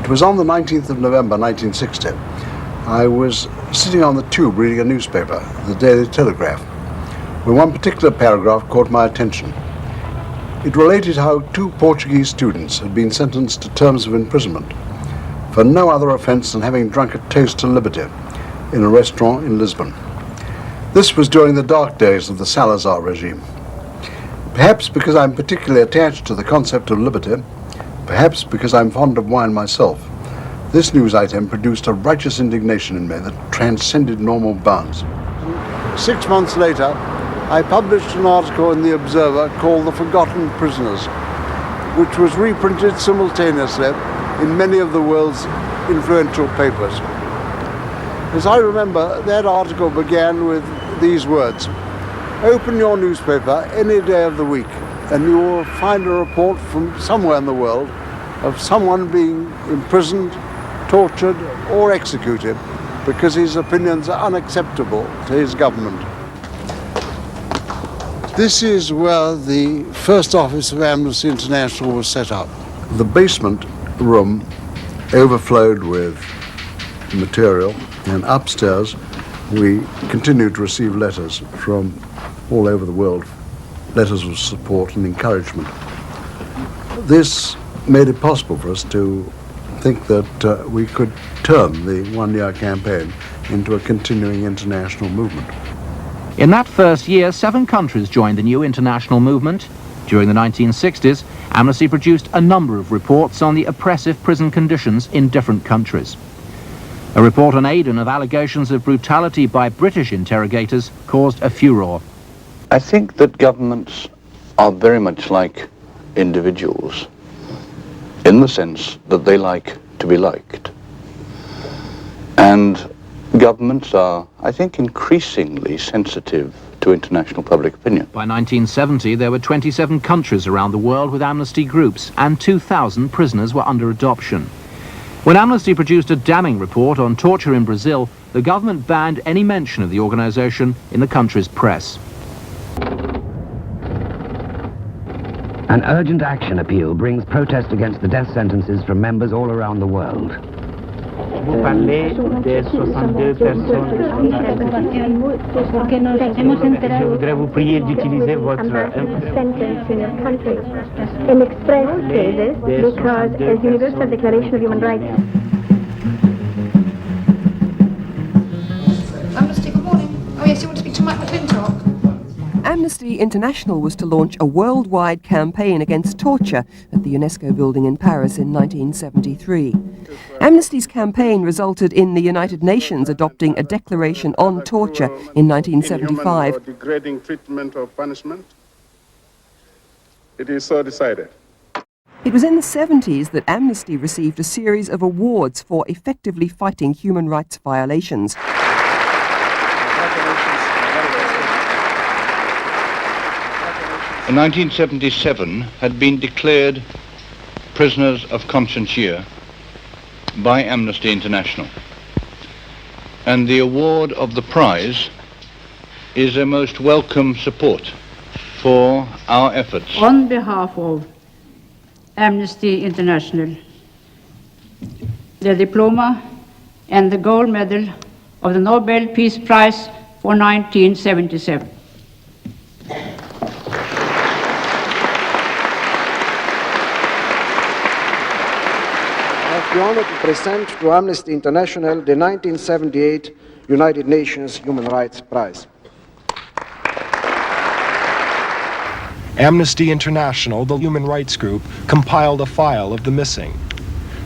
It was on the 19th of November 1960. I was sitting on the tube reading a newspaper, the Daily Telegraph, when one particular paragraph caught my attention. It related how 2 Portuguese students had been sentenced to terms of imprisonment for no other offence than having drunk a toast to liberty in a restaurant in Lisbon. This was during the dark days of the Salazar regime. Perhaps because I'm particularly attached to the concept of liberty, perhaps because I'm fond of wine myself, this news item produced a righteous indignation in me that transcended normal bounds. 6 months later, I published an article in The Observer called The Forgotten Prisoners, which was reprinted simultaneously in many of the world's influential papers. As I remember, that article began with these words: "Open your newspaper any day of the week and you will find a report from somewhere in the world of someone being imprisoned, tortured or executed because his opinions are unacceptable to his government." This is where the first office of Amnesty International was set up. The basement room overflowed with material, and upstairs we continued to receive letters from all over the world, letters of support and encouragement. This made it possible for us to think that we could turn the one-year campaign into a continuing international movement. In that first year, 7 countries joined the new international movement. During the 1960s, Amnesty produced a number of reports on the oppressive prison conditions in different countries. A report on Aden of allegations of brutality by British interrogators caused a furore. I think that governments are very much like individuals, in the sense that they like to be liked. And governments are, I think, increasingly sensitive to international public opinion. By 1970, there were 27 countries around the world with amnesty groups, and 2,000 prisoners were under adoption. When Amnesty produced a damning report on torture in Brazil, the government banned any mention of the organization in the country's press. An urgent action appeal brings protest against the death sentences from members all around the world. Vous parlez de 62 personnes. Je voudrais vous prier d'utiliser votre... In express cases, because as Universal Declaration of Human Rights. Amnesty, good morning. Oh yes, you want to speak to Mike McClintock? Amnesty International was to launch a worldwide campaign against torture at the UNESCO building in Paris in 1973. Amnesty's campaign resulted in the United Nations adopting a declaration on torture in 1975. Inhuman or degrading treatment or punishment. It is so decided. It was in the 70s that Amnesty received a series of awards for effectively fighting human rights violations. In 1977 had been declared prisoners of conscience year by Amnesty International, and the award of the prize is a most welcome support for our efforts. On behalf of Amnesty International, the diploma and the gold medal of the Nobel Peace Prize for 1977. The honor to present to Amnesty International the 1978 United Nations Human Rights Prize. Amnesty International, the human rights group, compiled a file of the missing.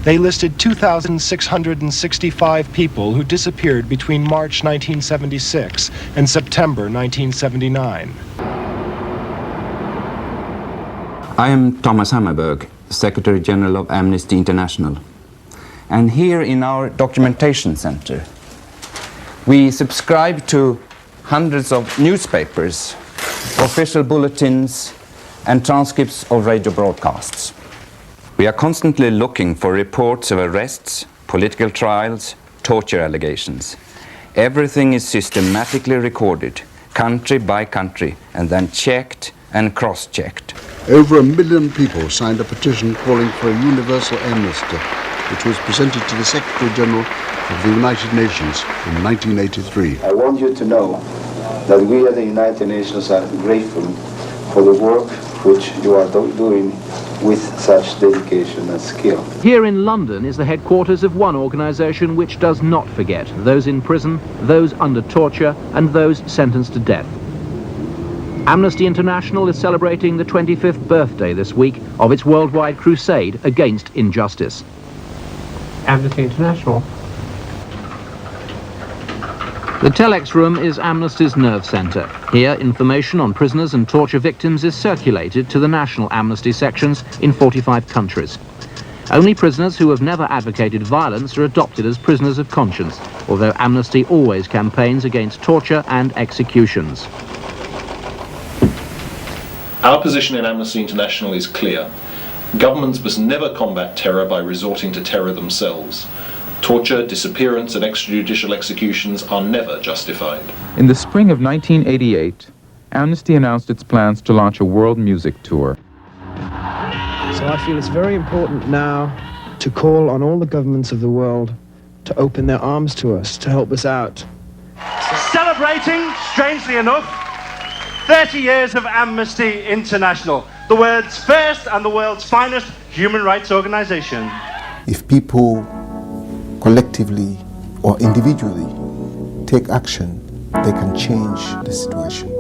They listed 2,665 people who disappeared between March 1976 and September 1979. I am Thomas Hammarberg, Secretary General of Amnesty International. And here in our documentation center, we subscribe to hundreds of newspapers, official bulletins, and transcripts of radio broadcasts. We are constantly looking for reports of arrests, political trials, torture allegations. Everything is systematically recorded, country by country, and then checked and cross-checked. Over 1 million people signed a petition calling for a universal amnesty which was presented to the Secretary General of the United Nations in 1983. I want you to know that we at the United Nations are grateful for the work which you are doing with such dedication and skill. Here in London is the headquarters of one organisation which does not forget those in prison, those under torture, and those sentenced to death. Amnesty International is celebrating the 25th birthday this week of its worldwide crusade against injustice. Amnesty International. The Telex room is Amnesty's nerve centre. Here, information on prisoners and torture victims is circulated to the national Amnesty sections in 45 countries. Only prisoners who have never advocated violence are adopted as prisoners of conscience, although Amnesty always campaigns against torture and executions. Our position in Amnesty International is clear. Governments must never combat terror by resorting to terror themselves. Torture, disappearance and extrajudicial executions are never justified. In the spring of 1988, Amnesty announced its plans to launch a world music tour. So I feel it's very important now to call on all the governments of the world to open their arms to us, to help us out. Celebrating, strangely enough, 30 years of Amnesty International, the world's first and the world's finest human rights organization. If people collectively or individually take action, they can change the situation.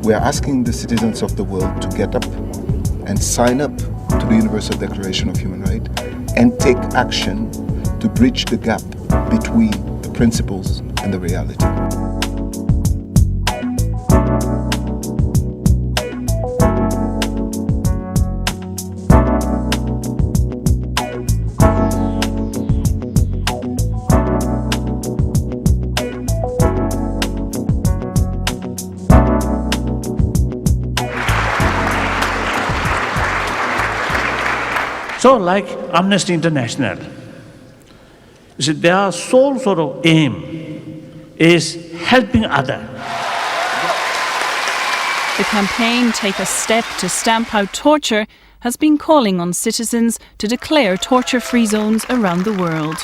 We are asking the citizens of the world to get up and sign up to the Universal Declaration of Human Rights and take action to bridge the gap between the principles and the reality. So like Amnesty International, you see, their sole sort of aim is helping others. The campaign Take a Step to Stamp Out Torture has been calling on citizens to declare torture-free zones around the world.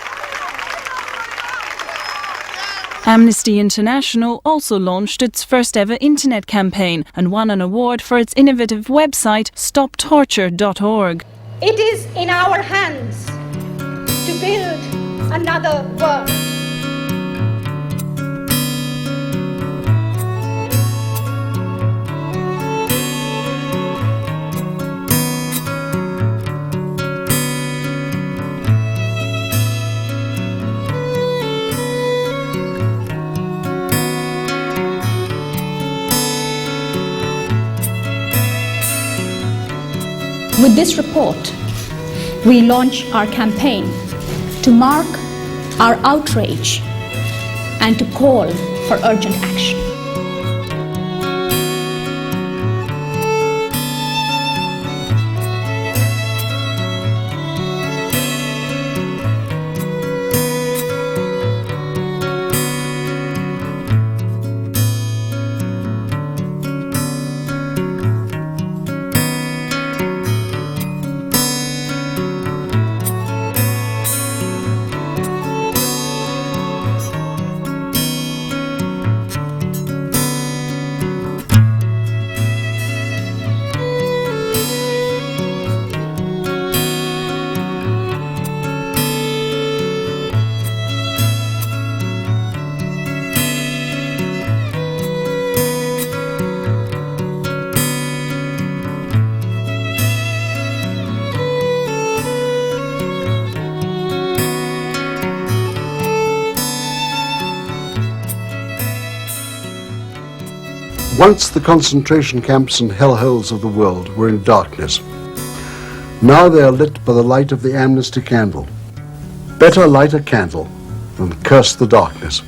Amnesty International also launched its first ever internet campaign and won an award for its innovative website stoptorture.org. It is in our hands to build another world. With this report, we launch our campaign to mark our outrage and to call for urgent action. Once the concentration camps and hellholes of the world were in darkness. Now they are lit by the light of the Amnesty candle. Better light a candle than curse the darkness.